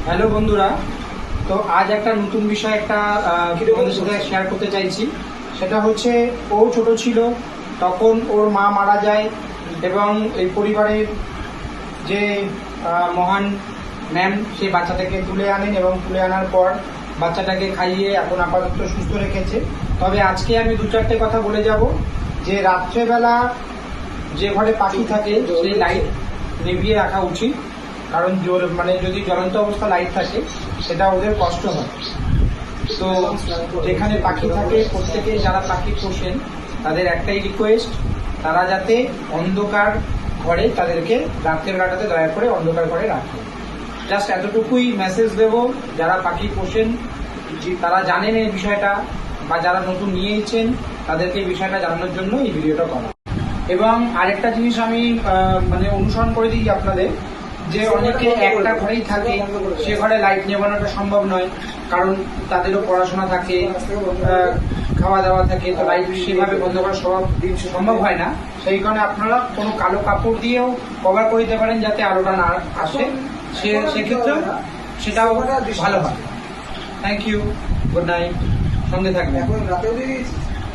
Hello বন্ধুরা, তো আজ একটা নতুন বিষয় তোমাদের সাথে শেয়ার করতে চাইছি। সেটা হচ্ছে, ও ছোট ছিল তখন ওর মা মারা যায় এবং এই পরিবারের যে মহান ম্যাম সেই বাচ্চাটাকে তুলে আনেন এবং তুলে আনার পর বাচ্চাটাকে খাইয়ে এখন আপাতত সুস্থ রেখেছে। তবে আজকে আমি দু চারটে কথা বলে যাব যে রাত্রেবেলা যে ঘরে পাখি থাকে সেই লাইট নিভিয়ে রাখা উচিত, কারণ যদি জ্বলন্ত অবস্থা লাইট থাকে সেটা ওদের কষ্ট হয়। তো যেখানে পাখি থাকে প্রত্যেকে যারা পাখি পোষেন তাদের একটাই রিকোয়েস্ট, তারা যাতে অন্ধকার ঘরে তাদেরকে রাত্রের কাটাতে দয়া করে অন্ধকার ঘরে রাখে। জাস্ট এতটুকুই মেসেজ দেব, যারা পাখি পোষেন তারা জানেন এই বিষয়টা, বা যারা নতুন নিয়েছেন তাদেরকে এই বিষয়টা জানানোর জন্য এই ভিডিওটা করা। এবং আরেকটা জিনিস আমি অনুসরণ করে দিই আপনাদের, যে অনেকে একটা ঘরেই থাকে, সে ঘরে লাইট নেবানোটা সম্ভব নয়, কারণ তাদেরও পড়াশোনা থাকে, খাওয়া দাওয়া থাকে, তো লাইট সেভাবে বন্ধ করা সম্ভব হয় না। সেই কারণে আপনারা কোনো কালো কাপড় দিয়েও কভার করে দিতে পারেন যাতে আলোটা না আসে, সেক্ষেত্রে সেটাও ভালো হয়। থ্যাংক ইউ, গুড নাইট, সঙ্গে থাকবেন।